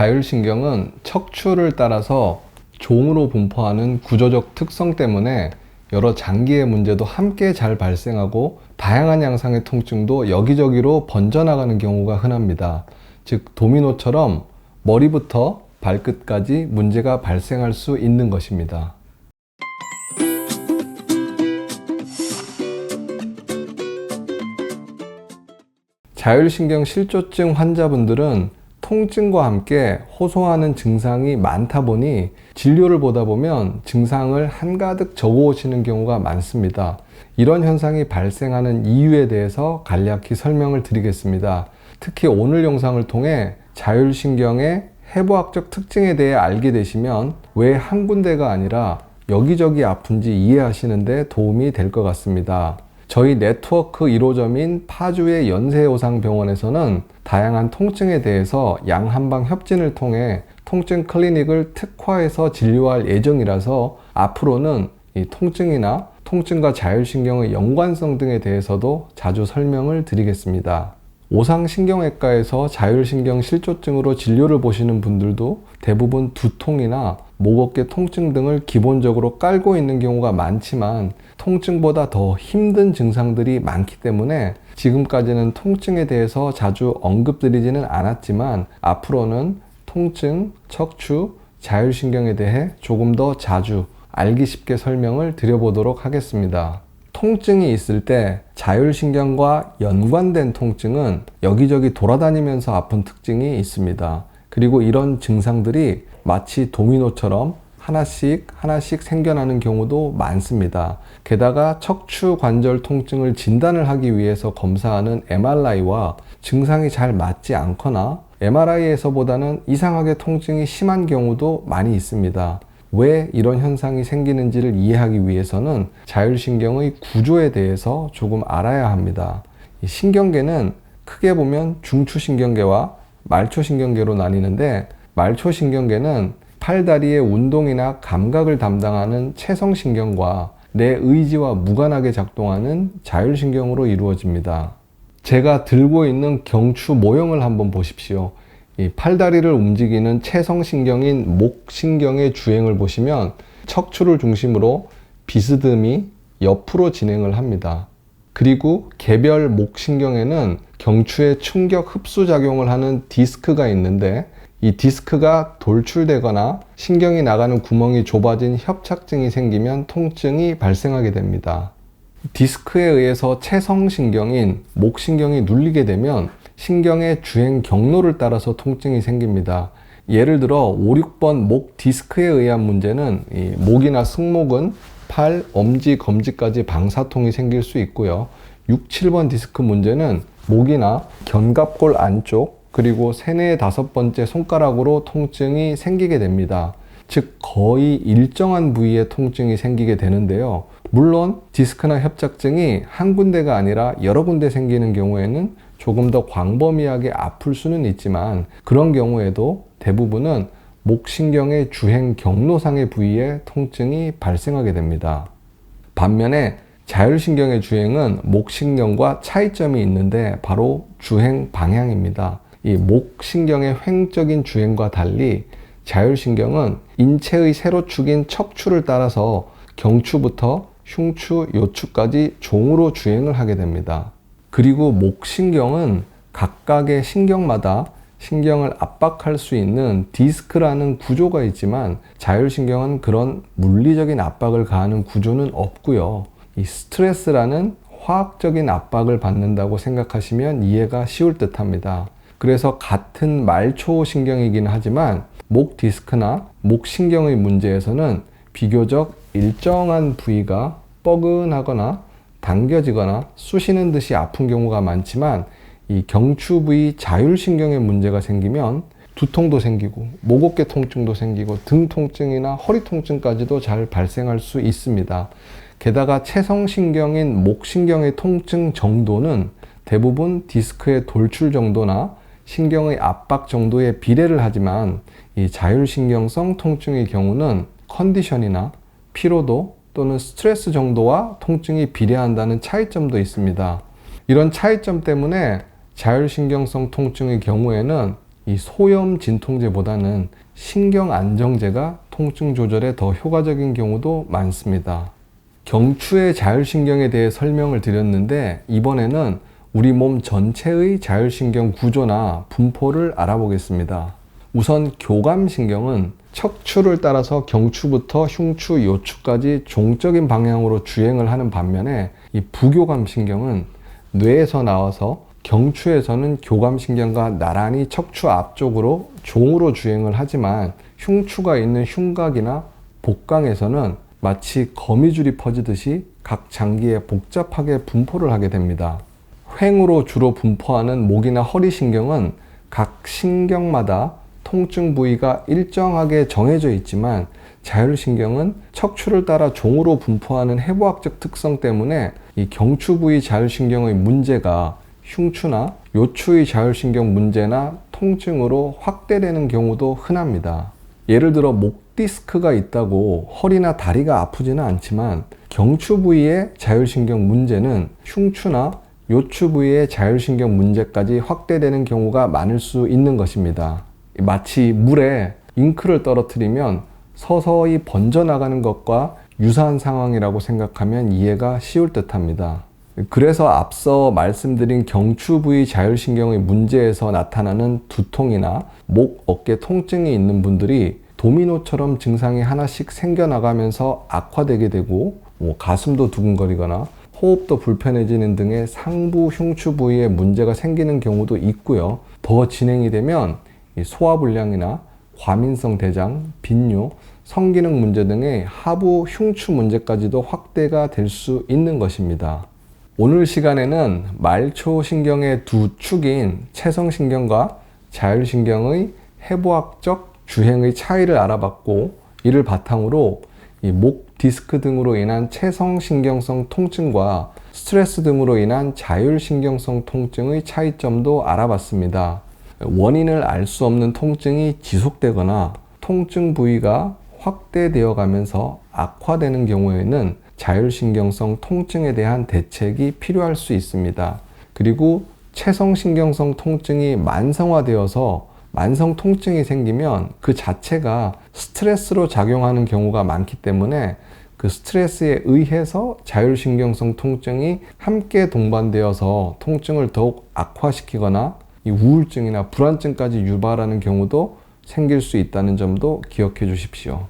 자율신경은 척추를 따라서 종으로 분포하는 구조적 특성 때문에 여러 장기의 문제도 함께 잘 발생하고 다양한 양상의 통증도 여기저기로 번져나가는 경우가 흔합니다. 즉 도미노처럼 머리부터 발끝까지 문제가 발생할 수 있는 것입니다. 자율신경 실조증 환자분들은 통증과 함께 호소하는 증상이 많다 보니 진료를 보다 보면 증상을 한가득 적어 오시는 경우가 많습니다. 이런 현상이 발생하는 이유에 대해서 간략히 설명을 드리겠습니다. 특히 오늘 영상을 통해 자율신경의 해부학적 특징에 대해 알게 되시면 왜 한 군데가 아니라 여기저기 아픈지 이해하시는 데 도움이 될 것 같습니다. 저희 네트워크 1호점인 파주의 연세오상병원에서는 다양한 통증에 대해서 양한방 협진을 통해 통증 클리닉을 특화해서 진료할 예정이라서 앞으로는 이 통증이나 통증과 자율신경의 연관성 등에 대해서도 자주 설명을 드리겠습니다. 오상신경외과에서 자율신경 실조증으로 진료를 보시는 분들도 대부분 두통이나 목, 어깨 통증 등을 기본적으로 깔고 있는 경우가 많지만 통증보다 더 힘든 증상들이 많기 때문에 지금까지는 통증에 대해서 자주 언급드리지는 않았지만 앞으로는 통증, 척추, 자율신경에 대해 조금 더 자주 알기 쉽게 설명을 드려보도록 하겠습니다. 통증이 있을 때 자율신경과 연관된 통증은 여기저기 돌아다니면서 아픈 특징이 있습니다. 그리고 이런 증상들이 마치 도미노처럼 하나씩 생겨나는 경우도 많습니다. 게다가 척추 관절 통증을 진단을 하기 위해서 검사하는 MRI와 증상이 잘 맞지 않거나 MRI에서보다는 이상하게 통증이 심한 경우도 많이 있습니다. 왜 이런 현상이 생기는지를 이해하기 위해서는 자율신경의 구조에 대해서 조금 알아야 합니다. 이 신경계는 크게 보면 중추신경계와 말초신경계로 나뉘는데 말초신경계는 팔다리의 운동이나 감각을 담당하는 채성신경과 내 의지와 무관하게 작동하는 자율신경으로 이루어집니다. 제가 들고 있는 경추 모형을 한번 보십시오. 이 팔다리를 움직이는 채성신경인 목신경의 주행을 보시면 척추를 중심으로 비스듬히 옆으로 진행을 합니다. 그리고 개별 목신경에는 경추에 충격 흡수 작용을 하는 디스크가 있는데 이 디스크가 돌출되거나 신경이 나가는 구멍이 좁아진 협착증이 생기면 통증이 발생하게 됩니다. 디스크에 의해서 채성신경인 목신경이 눌리게 되면 신경의 주행 경로를 따라서 통증이 생깁니다. 예를 들어 5, 6번 목 디스크에 의한 문제는 이 목이나 승모근, 팔, 엄지, 검지까지 방사통이 생길 수 있고요. 6, 7번 디스크 문제는 목이나 견갑골 안쪽 그리고 3, 4, 5번째 손가락으로 통증이 생기게 됩니다. 즉 거의 일정한 부위에 통증이 생기게 되는데요. 물론 디스크나 협착증이 한 군데가 아니라 여러 군데 생기는 경우에는 조금 더 광범위하게 아플 수는 있지만 그런 경우에도 대부분은 목신경의 주행 경로상의 부위에 통증이 발생하게 됩니다. 반면에 자율신경의 주행은 목신경과 차이점이 있는데 바로 주행 방향입니다. 이 목신경의 횡적인 주행과 달리 자율신경은 인체의 세로축인 척추를 따라서 경추부터 흉추, 요추까지 종으로 주행을 하게 됩니다. 그리고 목신경은 각각의 신경마다 신경을 압박할 수 있는 디스크라는 구조가 있지만 자율신경은 그런 물리적인 압박을 가하는 구조는 없고요. 이 스트레스라는 화학적인 압박을 받는다고 생각하시면 이해가 쉬울 듯 합니다. 그래서 같은 말초신경이긴 하지만 목 디스크나 목신경의 문제에서는 비교적 일정한 부위가 뻐근하거나 당겨지거나 쑤시는 듯이 아픈 경우가 많지만 이 경추 부위 자율신경에 문제가 생기면 두통도 생기고 목, 어깨 통증도 생기고 등 통증이나 허리 통증까지도 잘 발생할 수 있습니다. 게다가 채성신경인 목신경의 통증 정도는 대부분 디스크의 돌출 정도나 신경의 압박 정도에 비례를 하지만 이 자율신경성 통증의 경우는 컨디션이나 피로도 또는 스트레스 정도와 통증이 비례한다는 차이점도 있습니다. 이런 차이점 때문에 자율신경성 통증의 경우에는 이 소염 진통제보다는 신경 안정제가 통증 조절에 더 효과적인 경우도 많습니다. 경추의 자율신경에 대해 설명을 드렸는데 이번에는 우리 몸 전체의 자율신경 구조나 분포를 알아보겠습니다. 우선 교감신경은 척추를 따라서 경추부터 흉추, 요추까지 종적인 방향으로 주행을 하는 반면에 이 부교감신경은 뇌에서 나와서 경추에서는 교감신경과 나란히 척추 앞쪽으로 종으로 주행을 하지만 흉추가 있는 흉곽이나 복강에서는 마치 거미줄이 퍼지듯이 각 장기에 복잡하게 분포를 하게 됩니다. 횡으로 주로 분포하는 목이나 허리신경은 각 신경마다 통증 부위가 일정하게 정해져 있지만 자율신경은 척추를 따라 종으로 분포하는 해부학적 특성 때문에 이 경추 부위 자율신경의 문제가 흉추나 요추의 자율신경 문제나 통증으로 확대되는 경우도 흔합니다. 예를 들어 목 디스크가 있다고 허리나 다리가 아프지는 않지만 경추 부위의 자율신경 문제는 흉추나 요추 부위의 자율신경 문제까지 확대되는 경우가 많을 수 있는 것입니다. 마치 물에 잉크를 떨어뜨리면 서서히 번져나가는 것과 유사한 상황이라고 생각하면 이해가 쉬울 듯합니다. 그래서 앞서 말씀드린 경추 부위 자율신경의 문제에서 나타나는 두통이나 목, 어깨 통증이 있는 분들이 도미노처럼 증상이 하나씩 생겨나가면서 악화되게 되고 가슴도 두근거리거나 호흡도 불편해지는 등의 상부 흉추 부위에 문제가 생기는 경우도 있고요. 더 진행이 되면 소화불량이나 과민성 대장, 빈뇨, 성기능 문제 등의 하부 흉추 문제까지도 확대가 될 수 있는 것입니다. 오늘 시간에는 말초신경의 두 축인 채성신경과 자율신경의 해부학적 주행의 차이를 알아봤고, 이를 바탕으로 이 목 디스크 등으로 인한 채성신경성 통증과 스트레스 등으로 인한 자율신경성 통증의 차이점도 알아봤습니다. 원인을 알 수 없는 통증이 지속되거나 통증 부위가 확대되어 가면서 악화되는 경우에는 자율신경성 통증에 대한 대책이 필요할 수 있습니다. 그리고 채성신경성 통증이 만성화되어서 만성 통증이 생기면 그 자체가 스트레스로 작용하는 경우가 많기 때문에 그 스트레스에 의해서 자율신경성 통증이 함께 동반되어서 통증을 더욱 악화시키거나 이 우울증이나 불안증까지 유발하는 경우도 생길 수 있다는 점도 기억해 주십시오.